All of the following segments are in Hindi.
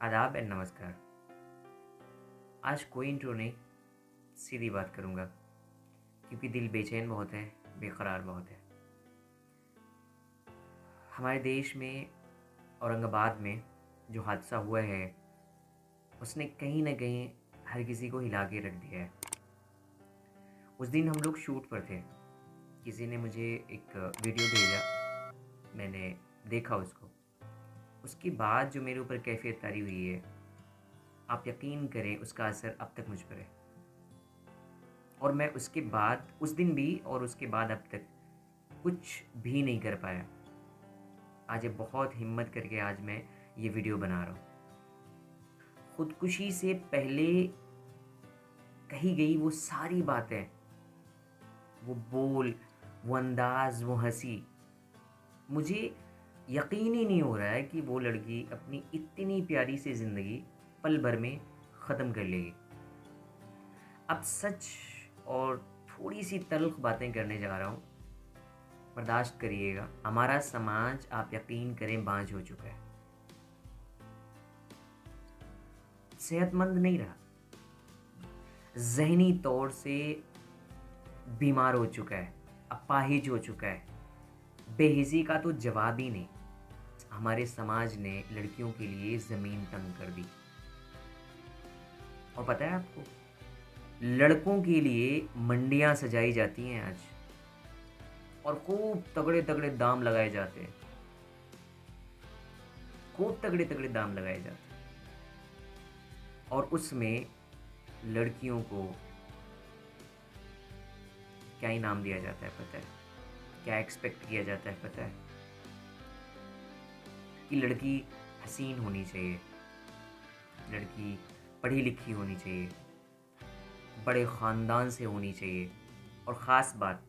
आदाब एंड नमस्कार। आज कोई इंट्रो नहीं, सीधी बात करूँगा क्योंकि दिल बेचैन बहुत है, बेकरार बहुत है। हमारे देश में औरंगाबाद में जो हादसा हुआ है उसने कहीं न कहीं हर किसी को हिला के रख दिया है। उस दिन हम लोग शूट पर थे, किसी ने मुझे एक वीडियो भेजा, मैंने देखा उसको। उसके बाद जो मेरे ऊपर कैफ़ियत तारी हुई है, आप यकीन करें उसका असर अब तक मुझ पर है। और मैं उसके बाद उस दिन भी और उसके बाद अब तक कुछ भी नहीं कर पाया। आज ये बहुत हिम्मत करके आज मैं ये वीडियो बना रहा हूँ। खुदकुशी से पहले कही गई वो सारी बातें, वो बोल, वो अंदाज़, वो हँसी, मुझे यकीन ही नहीं हो रहा है कि वो लड़की अपनी इतनी प्यारी सी ज़िंदगी पल भर में ख़त्म कर लेगी। अब सच और थोड़ी-सी तल्ख़ बातें करने जा रहा हूँ, बर्दाश्त करिएगा। हमारा समाज आप यकीन करें बाँझ हो चुका है, सेहतमंद नहीं रहा, ज़हनी तौर से बीमार हो चुका है, अपाहिज हो चुका है। बेहिसी का तो जवाब ही नहीं। हमारे समाज ने लड़कियों के लिए ज़मीन तंग कर दी। और पता है आपको, लड़कों के लिए मंडियाँ सजाई जाती हैं आज और खूब तगड़े-तगड़े दाम लगाए जाते हैं। खूब तगड़े-तगड़े दाम लगाए जाते हैं और उसमें लड़कियों को क्या इनाम दिया जाता है पता है? क्या एक्सपेक्ट किया जाता है पता है? कि लड़की हसीन होनी चाहिए, लड़की पढ़ी लिखी होनी चाहिए, बड़े ख़ानदान से होनी चाहिए और ख़ास बात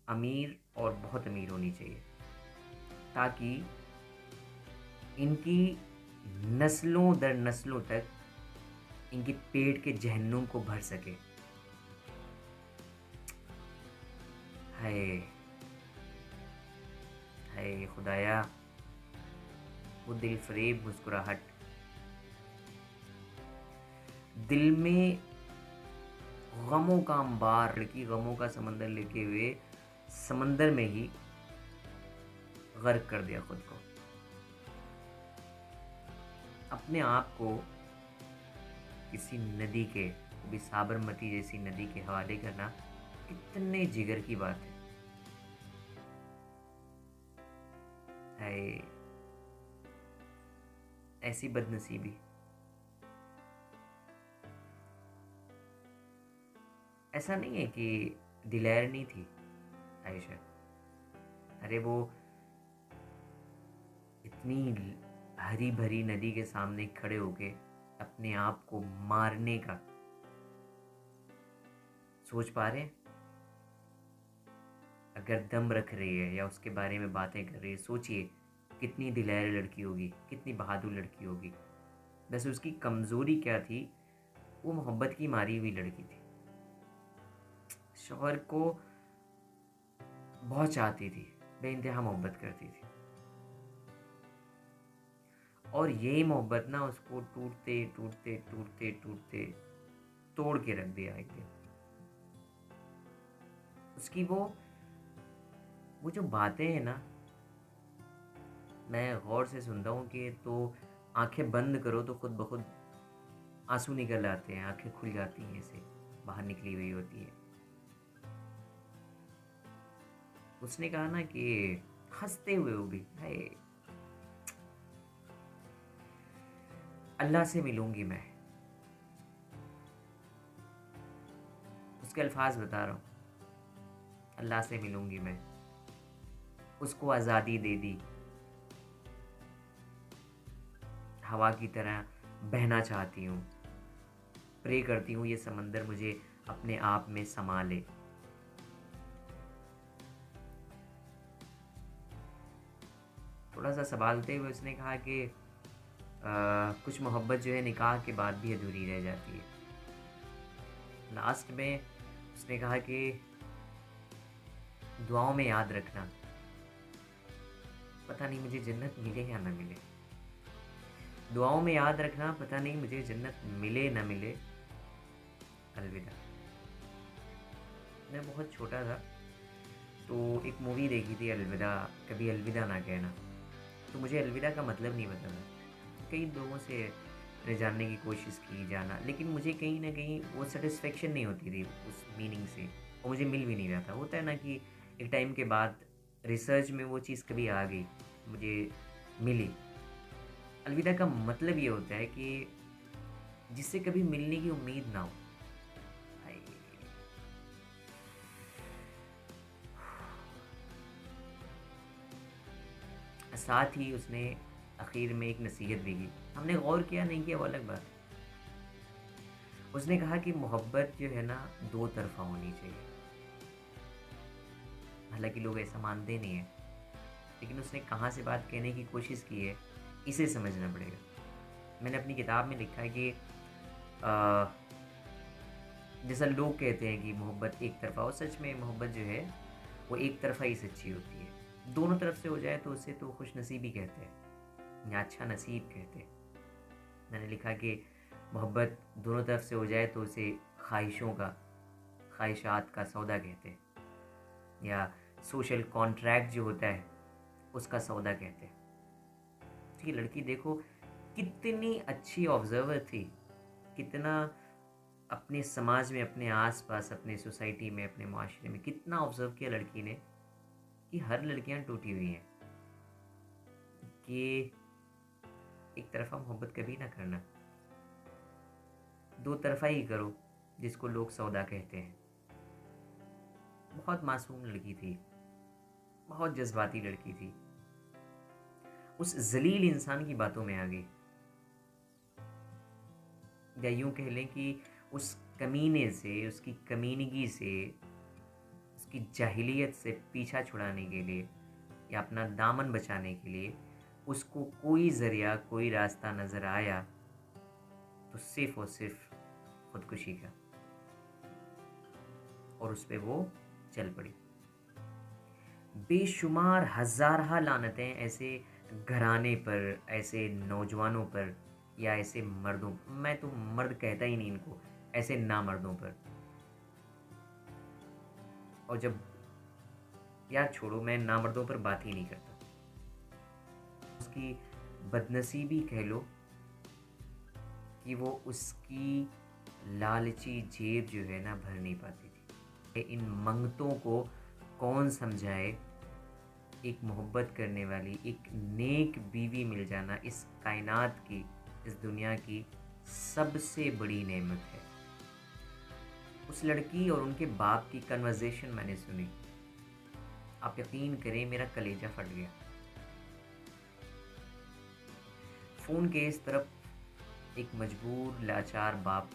अमीर और बहुत अमीर होनी चाहिए, ताकि इनकी नस्लों दर नस्लों तक इनके पेट के जहन्नुम को भर सके। हाय हाय खुदाया, वो दिल फरेब मुस्कुराहट, दिल में गमों का अंबार, लड़की गमों का समंदर लेके हुए समंदर में ही गर्क कर दिया खुद को। अपने आप को किसी नदी के, वो भी साबरमती जैसी नदी के हवाले करना कितने जिगर की बात है। ऐसी बदनसीबी। ऐसा नहीं है कि दिलैर नहीं थी आयशा, अरे वो इतनी हरी भरी नदी के सामने खड़े होके अपने आप को मारने का सोच पा रहे हैं? अगर दम रख रही है या उसके बारे में बातें कर रही है, सोचिए कितनी दिलैर लड़की होगी, कितनी बहादुर लड़की होगी। बस उसकी कमज़ोरी क्या थी, वो मोहब्बत की मारी हुई लड़की थी। शौहर को बहुत चाहती थी, बेइंतहा मोहब्बत करती थी और यही मोहब्बत ना उसको टूटते टूटते टूटते टूटते तोड़ के रख दिया एक दिन। उसकी वो जो बातें हैं ना, मैं गौर से सुनता हूँ कि तो आंखें बंद करो तो खुद ब खुद आंसू निकल आते हैं, आंखें खुल जाती हैं, ऐसे बाहर निकली हुई होती है। उसने कहा ना कि हंसते हुए वो भी, हाय अल्लाह से मिलूंगी मैं। उसके अल्फाज बता रहा हूँ, अल्लाह से मिलूंगी मैं। उसको आज़ादी दे दी, हवा की तरह बहना चाहती हूँ। प्रे करती हूँ ये समंदर मुझे अपने आप में समा ले। थोड़ा सा संभालते हुए उसने कहा कि कुछ मोहब्बत जो है निकाह के बाद भी अधूरी रह जाती है। लास्ट में उसने कहा कि दुआओं में याद रखना, पता नहीं मुझे जन्नत मिले या ना मिले। दुआओं में याद रखना, पता नहीं मुझे जन्नत मिले ना मिले। अलविदा। मैं बहुत छोटा था तो एक मूवी देखी थी अलविदा, कभी अलविदा ना कहना। तो मुझे अलविदा का मतलब नहीं पता था। कई लोगों से मैंने जानने की कोशिश की, जाना, लेकिन मुझे कहीं ना कहीं वो सेटिस्फेक्शन नहीं होती थी उस मीनिंग से, और मुझे मिल भी नहीं रहा था। होता है ना कि एक टाइम के बाद रिसर्च में वो चीज़ कभी आ गई, मुझे मिली। अलविदा का मतलब ये होता है कि जिससे कभी मिलने की उम्मीद ना हो। भाई, साथ ही उसने आखिर में एक नसीहत भी की। हमने गौर किया नहीं किया वो अलग बात है। उसने कहा कि मोहब्बत जो है ना दो तरफा होनी चाहिए। हालांकि लोग ऐसा मानते नहीं हैं, लेकिन उसने कहाँ से बात कहने की कोशिश की है, इसे समझना पड़ेगा। मैंने अपनी किताब में लिखा है कि अ, जैसा लोग कहते हैं कि मोहब्बत एक तरफा हो, सच में मोहब्बत जो है वो एक तरफा ही सच्ची होती है। दोनों तरफ से हो जाए तो उसे तो खुश नसीबी कहते हैं या अच्छा नसीब कहते हैं। मैंने लिखा कि मोहब्बत दोनों तरफ से हो जाए तो उसे ख्वाहिशों का, ख्वाहिशात का सौदा कहते हैं, या सोशल कॉन्ट्रैक्ट जो होता है उसका सौदा कहते हैं। तो ये लड़की देखो कितनी अच्छी ऑब्जर्वर थी, कितना अपने समाज में, अपने आसपास, अपने सोसाइटी में, अपने माशरे में कितना ऑब्जर्व किया लड़की ने कि हर लड़कियां टूटी हुई हैं, कि एक तरफा मोहब्बत कभी ना करना, दो तरफा ही करो, जिसको लोग सौदा कहते हैं। बहुत मासूम लड़की थी, बहुत जज्बाती लड़की थी, उस जलील इंसान की बातों में आ गई, या यूं कह लें कि उस कमीने से, उसकी कमीनगी से, उसकी जाहिलियत से पीछा छुड़ाने के लिए या अपना दामन बचाने के लिए उसको कोई ज़रिया, कोई रास्ता नज़र आया तो सिर्फ और सिर्फ खुदकुशी का, और उस पर वो चल पड़ी। बेशुमार हजारहा लानतें ऐसे घराने पर, ऐसे नौजवानों पर, या ऐसे मर्दों, मैं तो मर्द कहता ही नहीं इनको, ऐसे नामर्दों पर। और जब, यार छोड़ो, मैं नामर्दों पर बात ही नहीं करता। उसकी बदनसीबी कह लो कि वो उसकी लालची जेब जो है ना भर नहीं पाती थी। इन मंगतों को कौन समझाए, एक मोहब्बत करने वाली, एक नेक बीवी मिल जाना इस कायनात की, इस दुनिया की सबसे बड़ी नेमत है। उस लड़की और उनके बाप की कन्वर्सेशन मैंने सुनी, आप यकीन करें मेरा कलेजा फट गया। फ़ोन के इस तरफ एक मजबूर लाचार बाप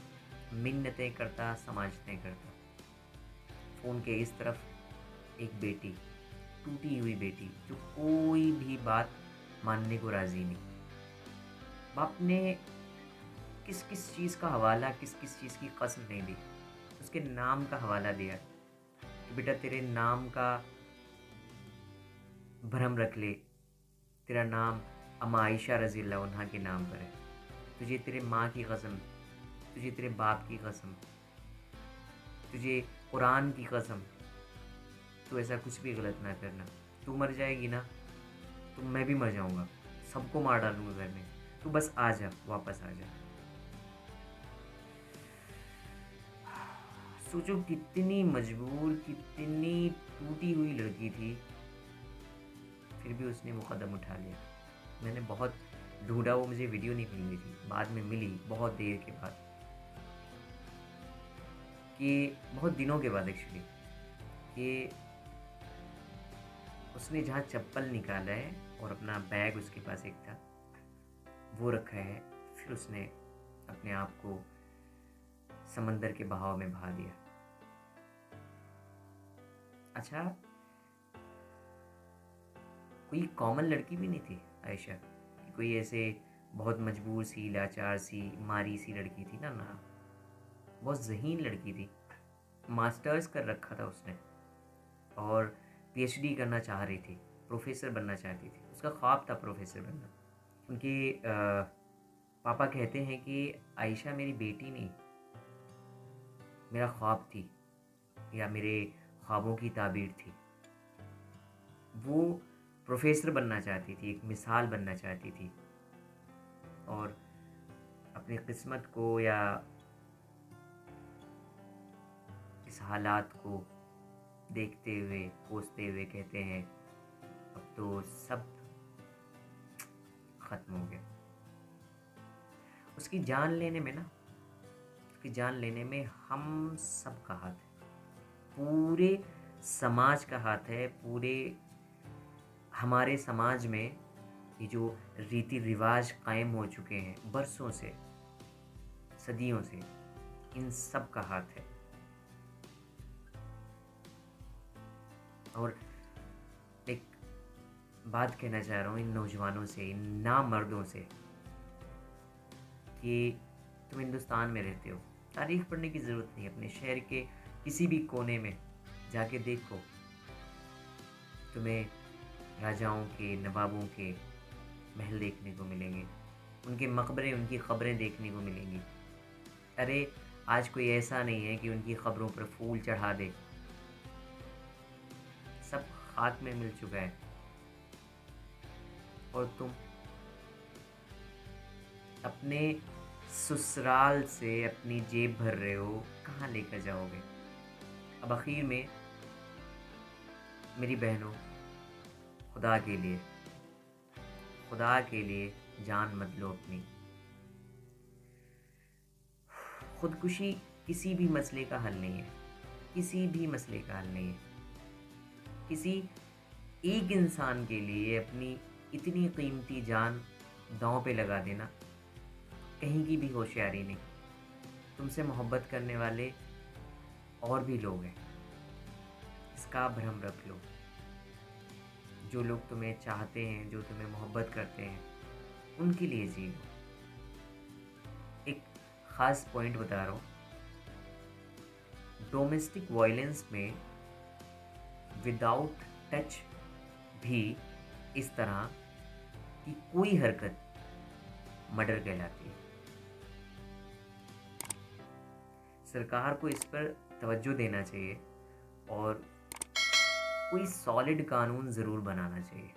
मिन्नतें करता, समाजतें करता। फ़ोन के इस तरफ एक बेटी, टूटी हुई बेटी, जो कोई भी बात मानने को राज़ी नहीं। बाप ने किस किस चीज़ का हवाला, किस किस चीज़ की कसम नहीं दी, उसके नाम का हवाला दिया कि बेटा तेरे नाम का भरम रख ले, तेरा नाम अम्मा आयशा रज़ी अल्लाह अन्हा के नाम पर है। तुझे तेरे माँ की कसम, तुझे तेरे बाप की कसम, तुझे कुरान की कसम, तू ऐसा कुछ भी गलत ना करना। तू मर जाएगी ना तो मैं भी मर जाऊंगा, सबको मार डालूंगा घर में, तू बस आ जा, वापस आ जा। सोचो कितनी मजबूर, कितनी टूटी हुई लड़की थी, फिर भी उसने वो कदम उठा लिया। मैंने बहुत ढूंढा, वो मुझे वीडियो नहीं मिली थी, बाद में मिली बहुत देर के बाद, कि बहुत दिनों के बाद एक्चुअली, कि उसने जहाँ चप्पल निकाला है और अपना बैग उसके पास एक था वो रखा है, फिर उसने अपने आप को समंदर के बहाव में बहा दिया। अच्छा, कोई कॉमन लड़की भी नहीं थी आयशा, कि कोई ऐसे बहुत मजबूर सी, लाचार सी, मारी सी लड़की थी ना, ना, बहुत ज़हीन लड़की थी। मास्टर्स कर रखा था उसने और पीएचडी करना चाह रही थी, प्रोफेसर बनना चाहती थी, उसका ख्वाब था प्रोफेसर बनना। उनके पापा कहते हैं कि आयशा मेरी बेटी नहीं, मेरा ख्वाब थी, या मेरे ख्वाबों की ताबीर थी। वो प्रोफेसर बनना चाहती थी, एक मिसाल बनना चाहती थी, और अपनी किस्मत को या इस हालात को देखते हुए, कोसते हुए कहते हैं अब तो सब खत्म हो गया। उसकी जान लेने में ना, उसकी जान लेने में हम सब का हाथ है, पूरे समाज का हाथ है। पूरे हमारे समाज में ये जो रीति रिवाज कायम हो चुके हैं बरसों से, सदियों से, इन सब का हाथ है। और एक बात कहना चाह रहा हूँ इन नौजवानों से, इन नामर्दों से, कि तुम हिंदुस्तान में रहते हो, तारीख पढ़ने की ज़रूरत नहीं। अपने शहर के किसी भी कोने में जाके देखो, तुम्हें राजाओं के, नवाबों के महल देखने को मिलेंगे, उनके मकबरे, उनकी ख़बरें देखने को मिलेंगी। अरे आज कोई ऐसा नहीं है कि उनकी ख़बरों पर फूल चढ़ा दे, सब खाक में मिल चुका है। और तुम अपने ससुराल से अपनी जेब भर रहे हो, कहाँ लेकर जाओगे? अब आखिर में मेरी बहनों, खुदा के लिए, खुदा के लिए जान मत लो अपनी। खुदकुशी किसी भी मसले का हल नहीं है, किसी भी मसले का हल नहीं है। किसी एक इंसान के लिए अपनी इतनी कीमती जान दांव पे लगा देना कहीं की भी होशियारी नहीं। तुमसे मोहब्बत करने वाले और भी लोग हैं, इसका भ्रम रख लो। जो लोग तुम्हें चाहते हैं, जो तुम्हें मोहब्बत करते हैं, उनके लिए जी लो। एक ख़ास पॉइंट बता रहा हूँ, डोमेस्टिक वायलेंस में विदाउट टच भी इस तरह की कोई हरकत मर्डर कहलाती है। सरकार को इस पर तवज्जो देना चाहिए और कोई सॉलिड कानून ज़रूर बनाना चाहिए।